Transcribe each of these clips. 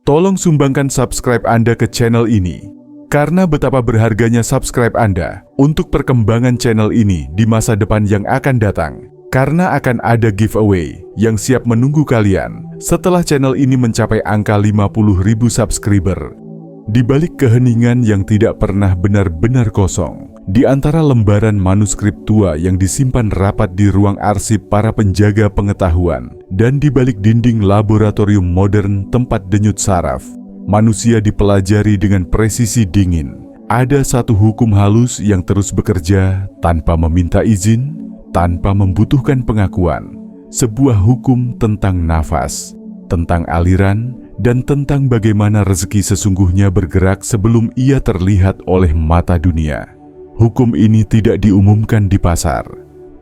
Tolong sumbangkan subscribe Anda ke channel ini, karena betapa berharganya subscribe Anda untuk perkembangan channel ini di masa depan yang akan datang. Karena akan ada giveaway yang siap menunggu kalian setelah channel ini mencapai angka 50.000 subscriber. Di balik keheningan yang tidak pernah benar-benar kosong, di antara lembaran manuskrip tua yang disimpan rapat di ruang arsip para penjaga pengetahuan, dan di balik dinding laboratorium modern tempat denyut saraf, manusia dipelajari dengan presisi dingin. Ada satu hukum halus yang terus bekerja tanpa meminta izin, tanpa membutuhkan pengakuan. Sebuah hukum tentang nafas, tentang aliran, dan tentang bagaimana rezeki sesungguhnya bergerak sebelum ia terlihat oleh mata dunia. Hukum ini tidak diumumkan di pasar,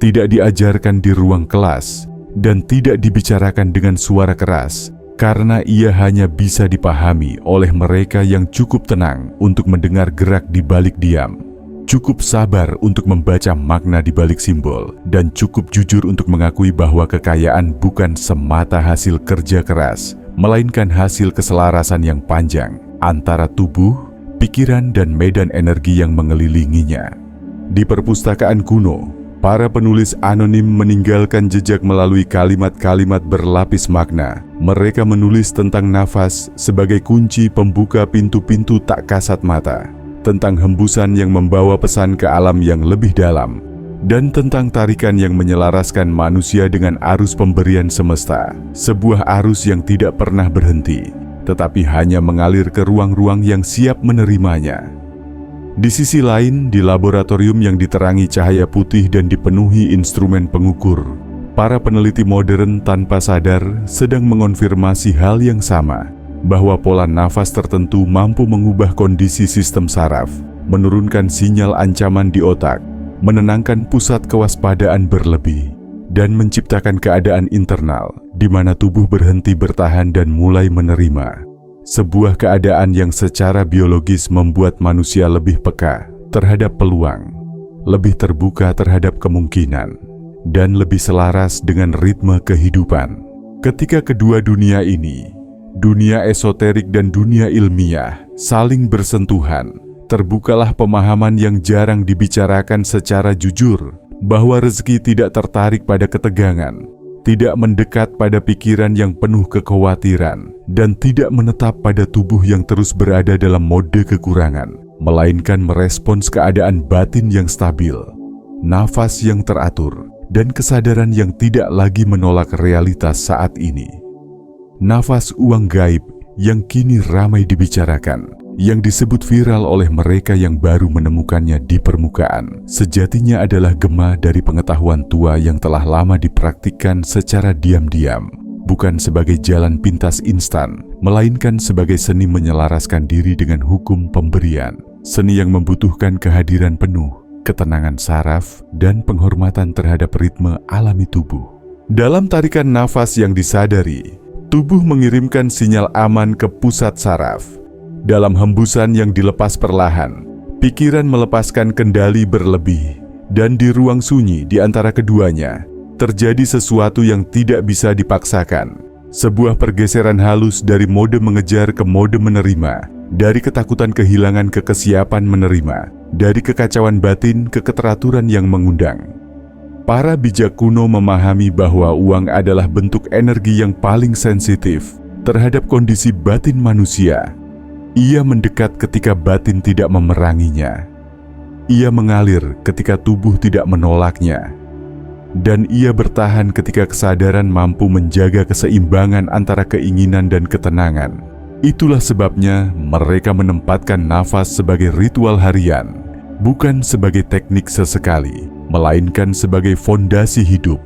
tidak diajarkan di ruang kelas, dan tidak dibicarakan dengan suara keras, karena ia hanya bisa dipahami oleh mereka yang cukup tenang untuk mendengar gerak di balik diam, cukup sabar untuk membaca makna di balik simbol, dan cukup jujur untuk mengakui bahwa kekayaan bukan semata hasil kerja keras, melainkan hasil keselarasan yang panjang antara tubuh, pikiran, dan medan energi yang mengelilinginya. Di perpustakaan kuno, para penulis anonim meninggalkan jejak melalui kalimat-kalimat berlapis makna. Mereka menulis tentang nafas sebagai kunci pembuka pintu-pintu tak kasat mata, tentang hembusan yang membawa pesan ke alam yang lebih dalam, dan tentang tarikan yang menyelaraskan manusia dengan arus pemberian semesta, sebuah arus yang tidak pernah berhenti, tetapi hanya mengalir ke ruang-ruang yang siap menerimanya. Di sisi lain, di laboratorium yang diterangi cahaya putih dan dipenuhi instrumen pengukur, para peneliti modern tanpa sadar sedang mengonfirmasi hal yang sama, bahwa pola nafas tertentu mampu mengubah kondisi sistem saraf, menurunkan sinyal ancaman di otak, menenangkan pusat kewaspadaan berlebih, dan menciptakan keadaan internal di mana tubuh berhenti bertahan dan mulai menerima. Sebuah keadaan yang secara biologis membuat manusia lebih peka terhadap peluang, lebih terbuka terhadap kemungkinan, dan lebih selaras dengan ritme kehidupan. Ketika kedua dunia ini, dunia esoterik dan dunia ilmiah, saling bersentuhan, terbukalah pemahaman yang jarang dibicarakan secara jujur, bahwa rezeki tidak tertarik pada ketegangan, tidak mendekat pada pikiran yang penuh kekhawatiran, dan tidak menetap pada tubuh yang terus berada dalam mode kekurangan, melainkan merespons keadaan batin yang stabil, nafas yang teratur, dan kesadaran yang tidak lagi menolak realitas saat ini. Nafas uang gaib yang kini ramai dibicarakan, yang disebut viral oleh mereka yang baru menemukannya di permukaan, sejatinya adalah gema dari pengetahuan tua yang telah lama dipraktikkan secara diam-diam, bukan sebagai jalan pintas instan, melainkan sebagai seni menyelaraskan diri dengan hukum pemberian, seni yang membutuhkan kehadiran penuh, ketenangan saraf, dan penghormatan terhadap ritme alami tubuh. Dalam tarikan nafas yang disadari, tubuh mengirimkan sinyal aman ke pusat saraf. Dalam hembusan yang dilepas perlahan, pikiran melepaskan kendali berlebih, dan di ruang sunyi di antara keduanya, terjadi sesuatu yang tidak bisa dipaksakan. Sebuah pergeseran halus dari mode mengejar ke mode menerima, dari ketakutan kehilangan ke kesiapan menerima, dari kekacauan batin ke keteraturan yang mengundang. Para bijak kuno memahami bahwa uang adalah bentuk energi yang paling sensitif terhadap kondisi batin manusia. Ia mendekat ketika batin tidak memeranginya. Ia mengalir ketika tubuh tidak menolaknya. Dan ia bertahan ketika kesadaran mampu menjaga keseimbangan antara keinginan dan ketenangan. Itulah sebabnya mereka menempatkan nafas sebagai ritual harian, bukan sebagai teknik sesekali, melainkan sebagai fondasi hidup.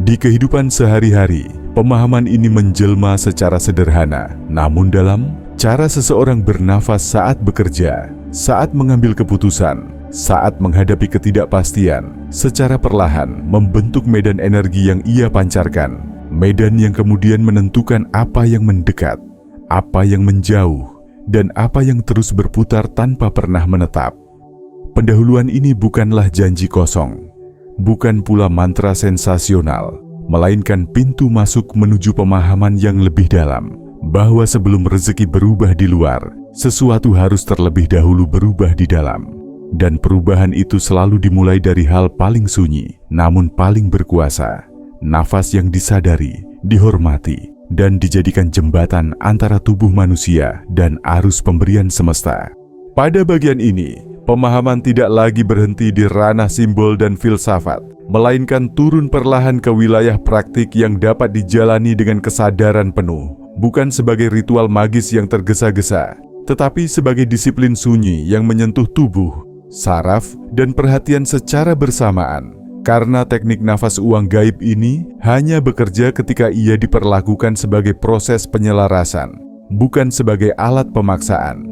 Di kehidupan sehari-hari, pemahaman ini menjelma secara sederhana, namun dalam cara seseorang bernafas saat bekerja, saat mengambil keputusan, saat menghadapi ketidakpastian, secara perlahan membentuk medan energi yang ia pancarkan, medan yang kemudian menentukan apa yang mendekat, apa yang menjauh, dan apa yang terus berputar tanpa pernah menetap. Pendahuluan ini bukanlah janji kosong, bukan pula mantra sensasional, melainkan pintu masuk menuju pemahaman yang lebih dalam, bahwa sebelum rezeki berubah di luar, sesuatu harus terlebih dahulu berubah di dalam. Dan perubahan itu selalu dimulai dari hal paling sunyi, namun paling berkuasa. Nafas yang disadari, dihormati, dan dijadikan jembatan antara tubuh manusia dan arus pemberian semesta. Pada bagian ini, pemahaman tidak lagi berhenti di ranah simbol dan filsafat, melainkan turun perlahan ke wilayah praktik yang dapat dijalani dengan kesadaran penuh, bukan sebagai ritual magis yang tergesa-gesa, tetapi sebagai disiplin sunyi yang menyentuh tubuh, saraf, dan perhatian secara bersamaan. Karena teknik nafas uang gaib ini hanya bekerja ketika ia diperlakukan sebagai proses penyelarasan, bukan sebagai alat pemaksaan.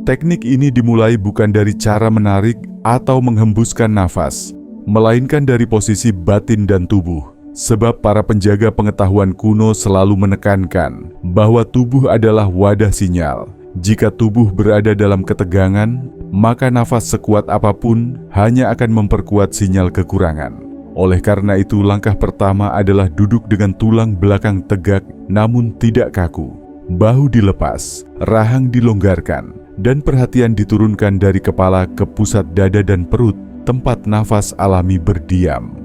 Teknik ini dimulai bukan dari cara menarik atau menghembuskan nafas, melainkan dari posisi batin dan tubuh. Sebab para penjaga pengetahuan kuno selalu menekankan bahwa tubuh adalah wadah sinyal. Jika tubuh berada dalam ketegangan, maka nafas sekuat apapun hanya akan memperkuat sinyal kekurangan. Oleh karena itu, langkah pertama adalah duduk dengan tulang belakang tegak namun tidak kaku. Bahu dilepas, rahang dilonggarkan, dan perhatian diturunkan dari kepala ke pusat dada dan perut, tempat nafas alami berdiam.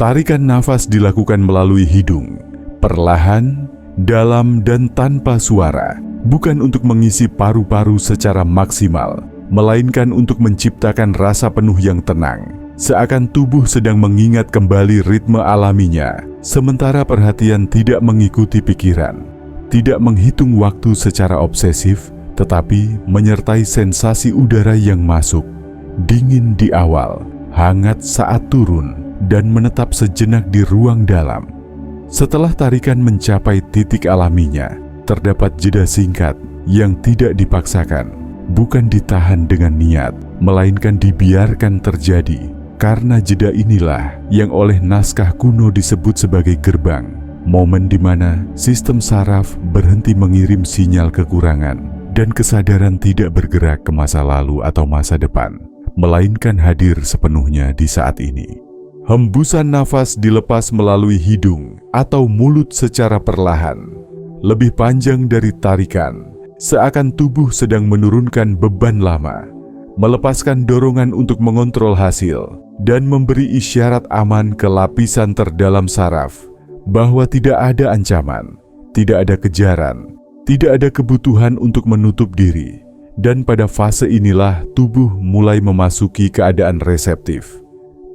Tarikan nafas dilakukan melalui hidung, perlahan, dalam, dan tanpa suara. Bukan untuk mengisi paru-paru secara maksimal, melainkan untuk menciptakan rasa penuh yang tenang, seakan tubuh sedang mengingat kembali ritme alaminya, sementara perhatian tidak mengikuti pikiran, tidak menghitung waktu secara obsesif, tetapi menyertai sensasi udara yang masuk, dingin di awal, hangat saat turun, dan menetap sejenak di ruang dalam. Setelah tarikan mencapai titik alaminya, terdapat jeda singkat yang tidak dipaksakan, bukan ditahan dengan niat, melainkan dibiarkan terjadi. Karena jeda inilah yang oleh naskah kuno disebut sebagai gerbang, momen di mana sistem saraf berhenti mengirim sinyal kekurangan dan kesadaran tidak bergerak ke masa lalu atau masa depan, melainkan hadir sepenuhnya di saat ini. Hembusan nafas dilepas melalui hidung atau mulut secara perlahan, lebih panjang dari tarikan, seakan tubuh sedang menurunkan beban lama, melepaskan dorongan untuk mengontrol hasil, dan memberi isyarat aman ke lapisan terdalam saraf, bahwa tidak ada ancaman, tidak ada kejaran, tidak ada kebutuhan untuk menutup diri, dan pada fase inilah tubuh mulai memasuki keadaan reseptif.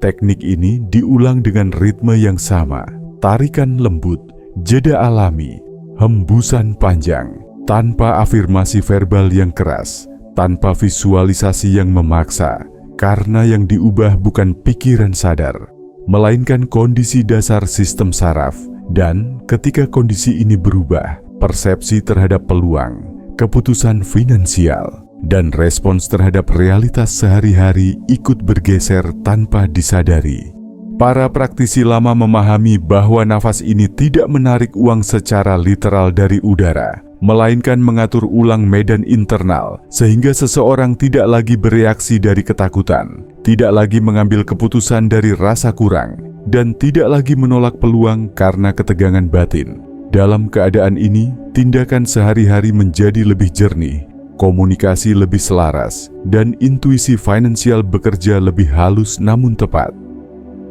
Teknik ini diulang dengan ritme yang sama, tarikan lembut, jeda alami, hembusan panjang, tanpa afirmasi verbal yang keras, tanpa visualisasi yang memaksa, karena yang diubah bukan pikiran sadar, melainkan kondisi dasar sistem saraf, dan ketika kondisi ini berubah, persepsi terhadap peluang, keputusan finansial, dan respons terhadap realitas sehari-hari ikut bergeser tanpa disadari. Para praktisi lama memahami bahwa nafas ini tidak menarik uang secara literal dari udara, melainkan mengatur ulang medan internal, sehingga seseorang tidak lagi bereaksi dari ketakutan, tidak lagi mengambil keputusan dari rasa kurang, dan tidak lagi menolak peluang karena ketegangan batin. Dalam keadaan ini, tindakan sehari-hari menjadi lebih jernih, komunikasi lebih selaras, dan intuisi finansial bekerja lebih halus namun tepat.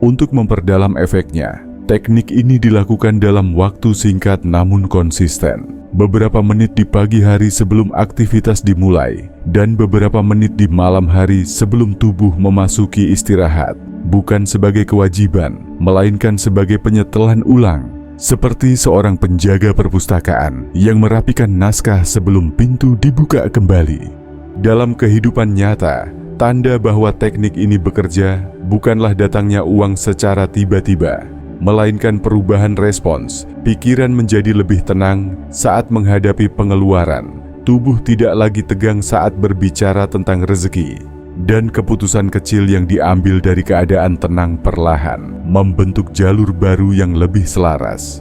Untuk memperdalam efeknya, teknik ini dilakukan dalam waktu singkat namun konsisten. Beberapa menit di pagi hari sebelum aktivitas dimulai, dan beberapa menit di malam hari sebelum tubuh memasuki istirahat. Bukan sebagai kewajiban, melainkan sebagai penyetelan ulang. Seperti seorang penjaga perpustakaan yang merapikan naskah sebelum pintu dibuka kembali. Dalam kehidupan nyata, tanda bahwa teknik ini bekerja bukanlah datangnya uang secara tiba-tiba, melainkan perubahan respons. Pikiran menjadi lebih tenang saat menghadapi pengeluaran. Tubuh tidak lagi tegang saat berbicara tentang rezeki. Dan keputusan kecil yang diambil dari keadaan tenang perlahan membentuk jalur baru yang lebih selaras.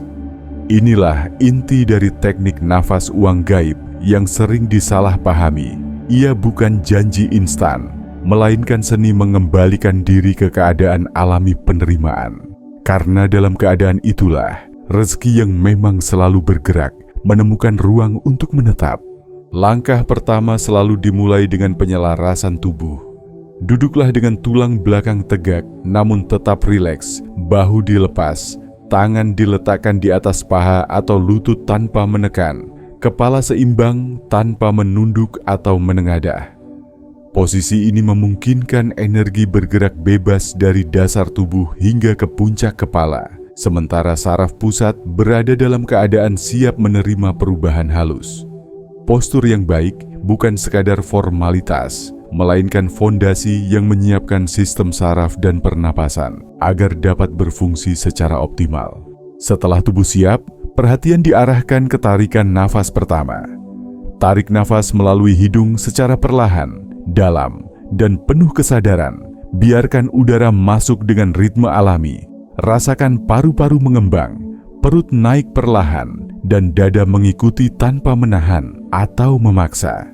Inilah inti dari teknik nafas uang gaib yang sering disalahpahami. Ia bukan janji instan, melainkan seni mengembalikan diri ke keadaan alami penerimaan. Karena dalam keadaan itulah, rezeki yang memang selalu bergerak menemukan ruang untuk menetap. Langkah pertama selalu dimulai dengan penyelarasan tubuh. Duduklah dengan tulang belakang tegak namun tetap rileks, bahu dilepas, tangan diletakkan di atas paha atau lutut tanpa menekan, kepala seimbang tanpa menunduk atau menengadah. Posisi ini memungkinkan energi bergerak bebas dari dasar tubuh hingga ke puncak kepala, sementara saraf pusat berada dalam keadaan siap menerima perubahan halus. Postur yang baik bukan sekadar formalitas, melainkan fondasi yang menyiapkan sistem saraf dan pernapasan agar dapat berfungsi secara optimal. Setelah tubuh siap, perhatian diarahkan ke tarikan nafas pertama. Tarik nafas melalui hidung secara perlahan, dalam, dan penuh kesadaran. Biarkan udara masuk dengan ritme alami. Rasakan paru-paru mengembang, perut naik perlahan, dan dada mengikuti tanpa menahan atau memaksa.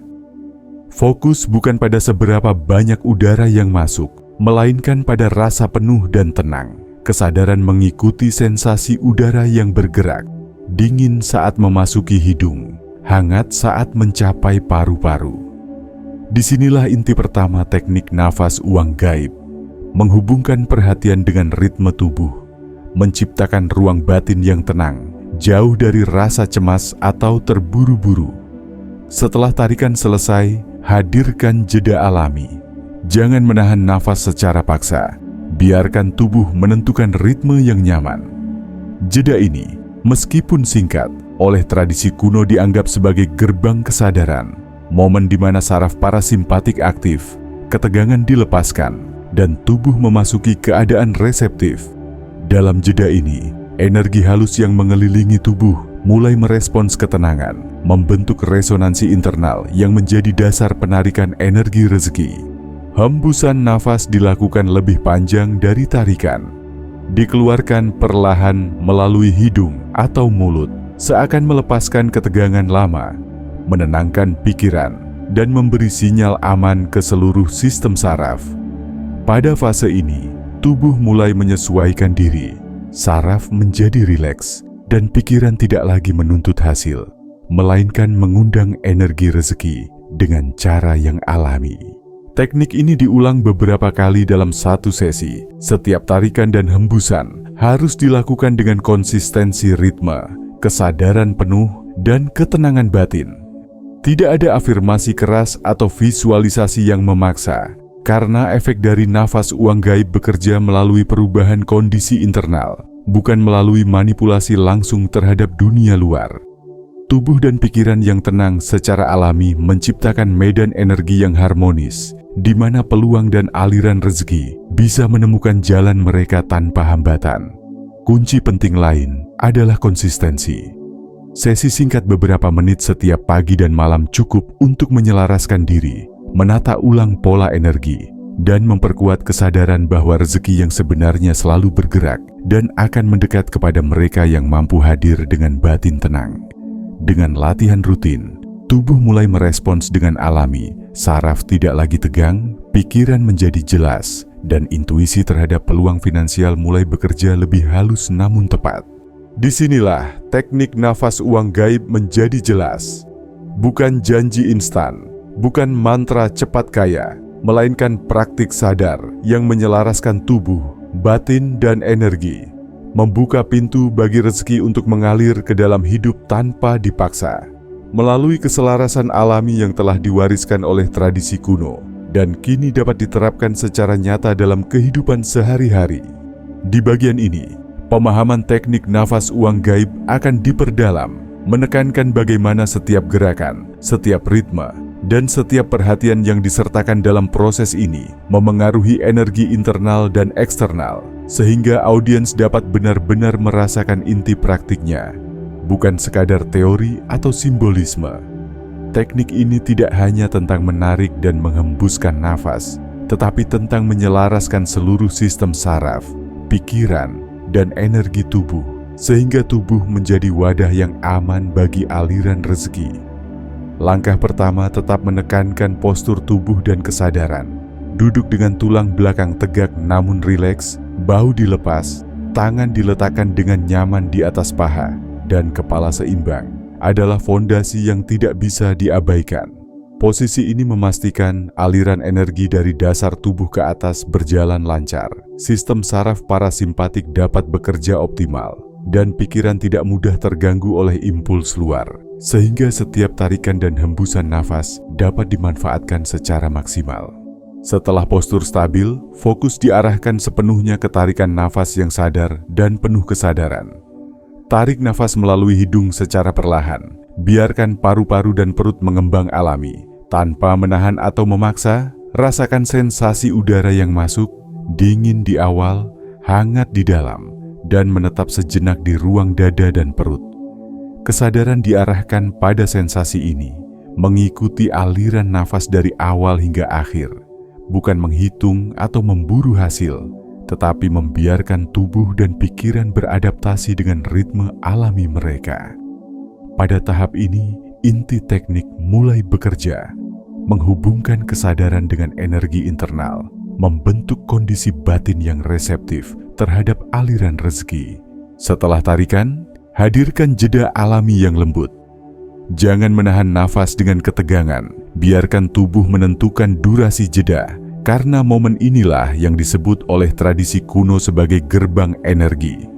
Fokus bukan pada seberapa banyak udara yang masuk, melainkan pada rasa penuh dan tenang. Kesadaran mengikuti sensasi udara yang bergerak, dingin saat memasuki hidung, hangat saat mencapai paru-paru. Disinilah inti pertama teknik nafas uang gaib, menghubungkan perhatian dengan ritme tubuh, menciptakan ruang batin yang tenang, jauh dari rasa cemas atau terburu-buru. Setelah tarikan selesai, hadirkan jeda alami. Jangan menahan nafas secara paksa, biarkan tubuh menentukan ritme yang nyaman. Jeda ini, meskipun singkat, oleh tradisi kuno dianggap sebagai gerbang kesadaran, momen di mana saraf parasimpatik aktif, ketegangan dilepaskan, dan tubuh memasuki keadaan reseptif. Dalam jeda ini, energi halus yang mengelilingi tubuh mulai merespons ketenangan, membentuk resonansi internal yang menjadi dasar penarikan energi rezeki. Hembusan nafas dilakukan lebih panjang dari tarikan. Dikeluarkan perlahan melalui hidung atau mulut, seakan melepaskan ketegangan lama, menenangkan pikiran, dan memberi sinyal aman ke seluruh sistem saraf. Pada fase ini, tubuh mulai menyesuaikan diri, saraf menjadi rileks, dan pikiran tidak lagi menuntut hasil, melainkan mengundang energi rezeki dengan cara yang alami. Teknik ini diulang beberapa kali dalam satu sesi. Setiap tarikan dan hembusan harus dilakukan dengan konsistensi ritme, kesadaran penuh, dan ketenangan batin. Tidak ada afirmasi keras atau visualisasi yang memaksa, karena efek dari nafas uang gaib bekerja melalui perubahan kondisi internal, bukan melalui manipulasi langsung terhadap dunia luar. Tubuh dan pikiran yang tenang secara alami menciptakan medan energi yang harmonis, di mana peluang dan aliran rezeki bisa menemukan jalan mereka tanpa hambatan. Kunci penting lain adalah konsistensi. Sesi singkat beberapa menit setiap pagi dan malam cukup untuk menyelaraskan diri, menata ulang pola energi, dan memperkuat kesadaran bahwa rezeki yang sebenarnya selalu bergerak dan akan mendekat kepada mereka yang mampu hadir dengan batin tenang. Dengan latihan rutin, tubuh mulai merespons dengan alami, saraf tidak lagi tegang, pikiran menjadi jelas, dan intuisi terhadap peluang finansial mulai bekerja lebih halus namun tepat. Disinilah teknik nafas uang gaib menjadi jelas. Bukan janji instan, bukan mantra cepat kaya, melainkan praktik sadar yang menyelaraskan tubuh, batin, dan energi. Membuka pintu bagi rezeki untuk mengalir ke dalam hidup tanpa dipaksa. Melalui keselarasan alami yang telah diwariskan oleh tradisi kuno, dan kini dapat diterapkan secara nyata dalam kehidupan sehari-hari. Di bagian ini, pemahaman teknik nafas uang gaib akan diperdalam, menekankan bagaimana setiap gerakan, setiap ritme, dan setiap perhatian yang disertakan dalam proses ini memengaruhi energi internal dan eksternal, sehingga audiens dapat benar-benar merasakan inti praktiknya, bukan sekadar teori atau simbolisme. Teknik ini tidak hanya tentang menarik dan menghembuskan nafas, tetapi tentang menyelaraskan seluruh sistem saraf, pikiran, dan energi tubuh, sehingga tubuh menjadi wadah yang aman bagi aliran rezeki. Langkah pertama tetap menekankan postur tubuh dan kesadaran. Duduk dengan tulang belakang tegak namun rileks, bahu dilepas, tangan diletakkan dengan nyaman di atas paha, dan kepala seimbang, adalah fondasi yang tidak bisa diabaikan. Posisi ini memastikan aliran energi dari dasar tubuh ke atas berjalan lancar, sistem saraf parasimpatik dapat bekerja optimal, dan pikiran tidak mudah terganggu oleh impuls luar, sehingga setiap tarikan dan hembusan nafas dapat dimanfaatkan secara maksimal. Setelah postur stabil, fokus diarahkan sepenuhnya ke tarikan nafas yang sadar dan penuh kesadaran. Tarik nafas melalui hidung secara perlahan. Biarkan paru-paru dan perut mengembang alami. Tanpa menahan atau memaksa, rasakan sensasi udara yang masuk, dingin di awal, hangat di dalam, dan menetap sejenak di ruang dada dan perut. Kesadaran diarahkan pada sensasi ini, mengikuti aliran nafas dari awal hingga akhir, bukan menghitung atau memburu hasil, tetapi membiarkan tubuh dan pikiran beradaptasi dengan ritme alami mereka. Pada tahap ini, inti teknik mulai bekerja, menghubungkan kesadaran dengan energi internal, membentuk kondisi batin yang reseptif terhadap aliran rezeki. Setelah tarikan, hadirkan jeda alami yang lembut. Jangan menahan nafas dengan ketegangan, biarkan tubuh menentukan durasi jeda, karena momen inilah yang disebut oleh tradisi kuno sebagai gerbang energi.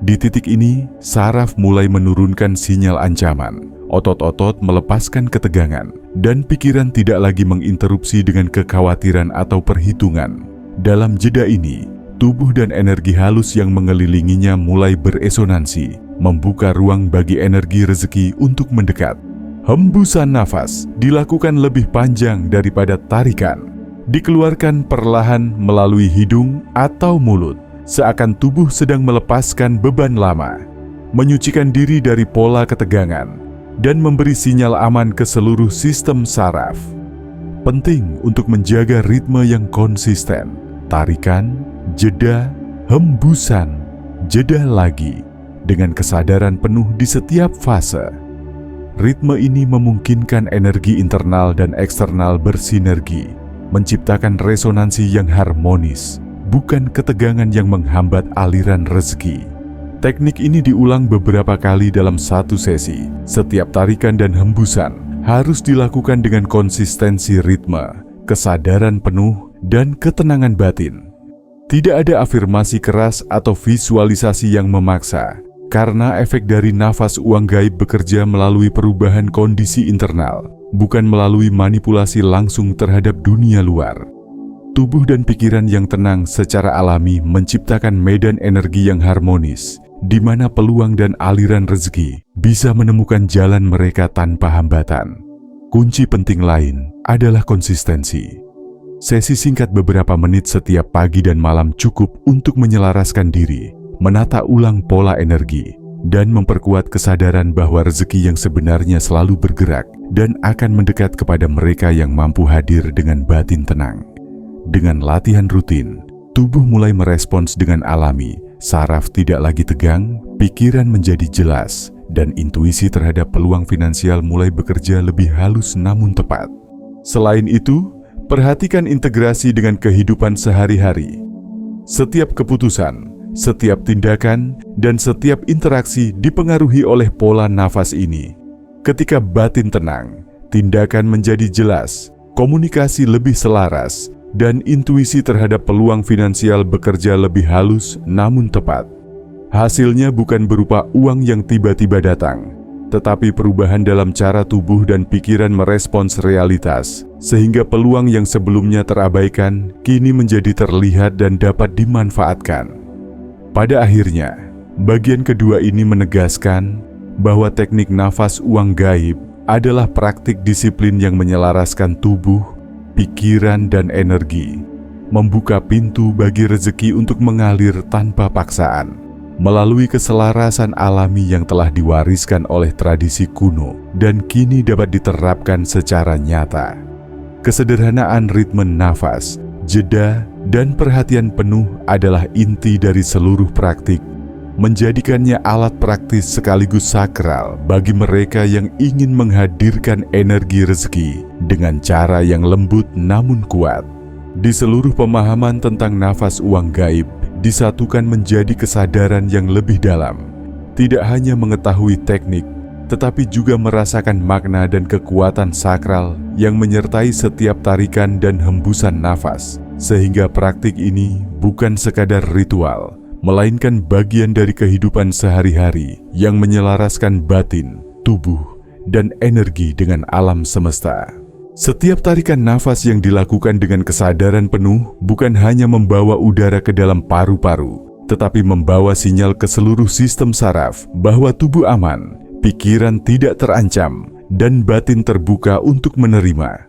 Di titik ini, saraf mulai menurunkan sinyal ancaman, otot-otot melepaskan ketegangan, dan pikiran tidak lagi menginterupsi dengan kekhawatiran atau perhitungan. Dalam jeda ini, tubuh dan energi halus yang mengelilinginya mulai beresonansi, membuka ruang bagi energi rezeki untuk mendekat. Hembusan nafas dilakukan lebih panjang daripada tarikan. Dikeluarkan perlahan melalui hidung atau mulut, seakan tubuh sedang melepaskan beban lama, menyucikan diri dari pola ketegangan, dan memberi sinyal aman ke seluruh sistem saraf. Penting untuk menjaga ritme yang konsisten, tarikan, jeda, hembusan, jeda lagi, dengan kesadaran penuh di setiap fase. Ritme ini memungkinkan energi internal dan eksternal bersinergi, menciptakan resonansi yang harmonis, bukan ketegangan yang menghambat aliran rezeki. Teknik ini diulang beberapa kali dalam satu sesi. Setiap tarikan dan hembusan harus dilakukan dengan konsistensi ritme, kesadaran penuh, dan ketenangan batin. Tidak ada afirmasi keras atau visualisasi yang memaksa, karena efek dari nafas uang gaib bekerja melalui perubahan kondisi internal, bukan melalui manipulasi langsung terhadap dunia luar. Tubuh dan pikiran yang tenang secara alami menciptakan medan energi yang harmonis, di mana peluang dan aliran rezeki bisa menemukan jalan mereka tanpa hambatan. Kunci penting lain adalah konsistensi. Sesi singkat beberapa menit setiap pagi dan malam cukup untuk menyelaraskan diri, menata ulang pola energi, dan memperkuat kesadaran bahwa rezeki yang sebenarnya selalu bergerak dan akan mendekat kepada mereka yang mampu hadir dengan batin tenang. Dengan latihan rutin, tubuh mulai merespons dengan alami, saraf tidak lagi tegang, pikiran menjadi jelas, dan intuisi terhadap peluang finansial mulai bekerja lebih halus namun tepat. Selain itu, perhatikan integrasi dengan kehidupan sehari-hari. Setiap keputusan, setiap tindakan, dan setiap interaksi dipengaruhi oleh pola nafas ini. Ketika batin tenang, tindakan menjadi jelas, komunikasi lebih selaras, dan intuisi terhadap peluang finansial bekerja lebih halus namun tepat. Hasilnya bukan berupa uang yang tiba-tiba datang, tetapi perubahan dalam cara tubuh dan pikiran merespons realitas, sehingga peluang yang sebelumnya terabaikan kini menjadi terlihat dan dapat dimanfaatkan. Pada akhirnya, bagian kedua ini menegaskan bahwa teknik nafas uang gaib adalah praktik disiplin yang menyelaraskan tubuh, pikiran, dan energi, membuka pintu bagi rezeki untuk mengalir tanpa paksaan, melalui keselarasan alami yang telah diwariskan oleh tradisi kuno dan kini dapat diterapkan secara nyata. Kesederhanaan ritme nafas, jeda, dan perhatian penuh adalah inti dari seluruh praktik, menjadikannya alat praktis sekaligus sakral bagi mereka yang ingin menghadirkan energi rezeki dengan cara yang lembut namun kuat. Di seluruh pemahaman tentang nafas uang gaib disatukan menjadi kesadaran yang lebih dalam, tidak hanya mengetahui teknik, tetapi juga merasakan makna dan kekuatan sakral yang menyertai setiap tarikan dan hembusan nafas, sehingga praktik ini bukan sekadar ritual, melainkan bagian dari kehidupan sehari-hari yang menyelaraskan batin, tubuh, dan energi dengan alam semesta. Setiap tarikan nafas yang dilakukan dengan kesadaran penuh bukan hanya membawa udara ke dalam paru-paru, tetapi membawa sinyal ke seluruh sistem saraf bahwa tubuh aman, pikiran tidak terancam, dan batin terbuka untuk menerima.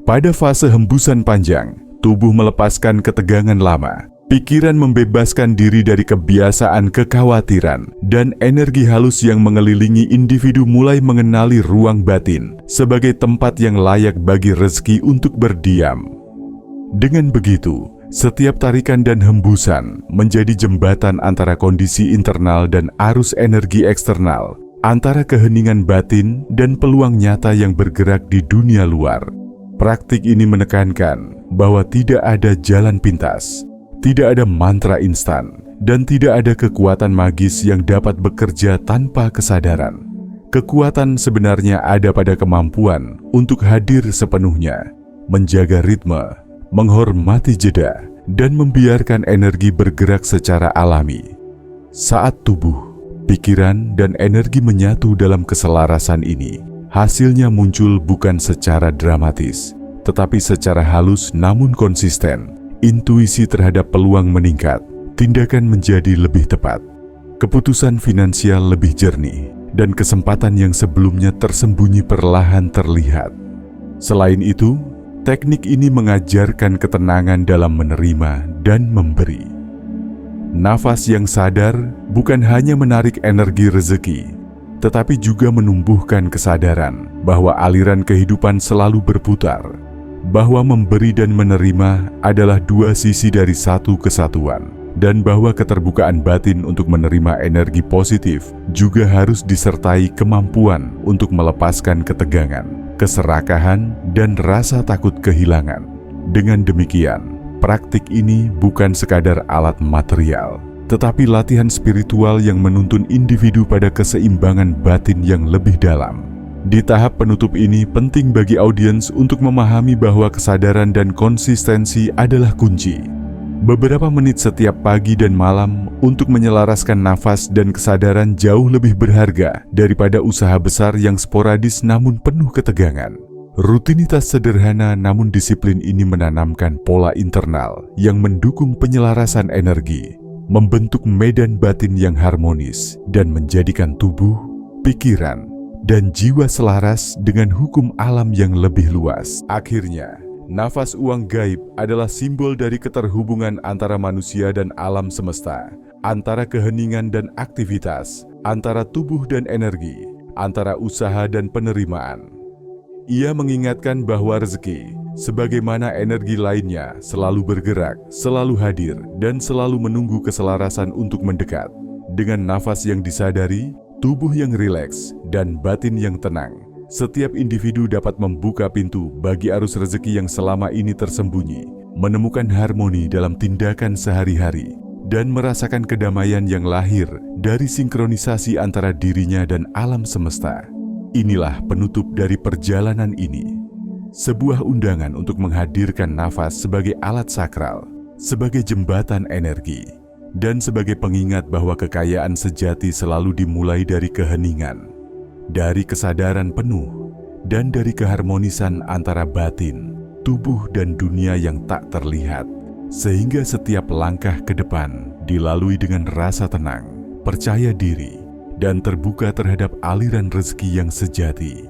Pada fase hembusan panjang, tubuh melepaskan ketegangan lama, pikiran membebaskan diri dari kebiasaan kekhawatiran, dan energi halus yang mengelilingi individu mulai mengenali ruang batin sebagai tempat yang layak bagi rezeki untuk berdiam. Dengan begitu, setiap tarikan dan hembusan menjadi jembatan antara kondisi internal dan arus energi eksternal, antara keheningan batin dan peluang nyata yang bergerak di dunia luar. Praktik ini menekankan bahwa tidak ada jalan pintas, tidak ada mantra instan, dan tidak ada kekuatan magis yang dapat bekerja tanpa kesadaran. Kekuatan sebenarnya ada pada kemampuan untuk hadir sepenuhnya, menjaga ritme, menghormati jeda, dan membiarkan energi bergerak secara alami. Saat tubuh, pikiran, dan energi menyatu dalam keselarasan ini, hasilnya muncul bukan secara dramatis, tetapi secara halus namun konsisten. Intuisi terhadap peluang meningkat, tindakan menjadi lebih tepat, keputusan finansial lebih jernih, dan kesempatan yang sebelumnya tersembunyi perlahan terlihat. Selain itu, teknik ini mengajarkan ketenangan dalam menerima dan memberi. Nafas yang sadar bukan hanya menarik energi rezeki, tetapi juga menumbuhkan kesadaran bahwa aliran kehidupan selalu berputar, bahwa memberi dan menerima adalah dua sisi dari satu kesatuan, dan bahwa keterbukaan batin untuk menerima energi positif juga harus disertai kemampuan untuk melepaskan ketegangan, keserakahan, dan rasa takut kehilangan. Dengan demikian, praktik ini bukan sekadar alat material, tetapi latihan spiritual yang menuntun individu pada keseimbangan batin yang lebih dalam. Di tahap penutup ini penting bagi audiens untuk memahami bahwa kesadaran dan konsistensi adalah kunci. Beberapa menit setiap pagi dan malam untuk menyelaraskan nafas dan kesadaran jauh lebih berharga daripada usaha besar yang sporadis namun penuh ketegangan. Rutinitas sederhana namun disiplin ini menanamkan pola internal yang mendukung penyelarasan energi, membentuk medan batin yang harmonis, dan menjadikan tubuh, pikiran, dan jiwa selaras dengan hukum alam yang lebih luas. Akhirnya, nafas uang gaib adalah simbol dari keterhubungan antara manusia dan alam semesta, antara keheningan dan aktivitas, antara tubuh dan energi, antara usaha dan penerimaan. Ia mengingatkan bahwa rezeki, sebagaimana energi lainnya, selalu bergerak, selalu hadir, dan selalu menunggu keselarasan untuk mendekat. Dengan nafas yang disadari, tubuh yang rileks, dan batin yang tenang, setiap individu dapat membuka pintu bagi arus rezeki yang selama ini tersembunyi, menemukan harmoni dalam tindakan sehari-hari, dan merasakan kedamaian yang lahir dari sinkronisasi antara dirinya dan alam semesta. Inilah penutup dari perjalanan ini, sebuah undangan untuk menghadirkan nafas sebagai alat sakral, sebagai jembatan energi, dan sebagai pengingat bahwa kekayaan sejati selalu dimulai dari keheningan, dari kesadaran penuh, dan dari keharmonisan antara batin, tubuh, dan dunia yang tak terlihat, sehingga setiap langkah ke depan dilalui dengan rasa tenang, percaya diri, dan terbuka terhadap aliran rezeki yang sejati.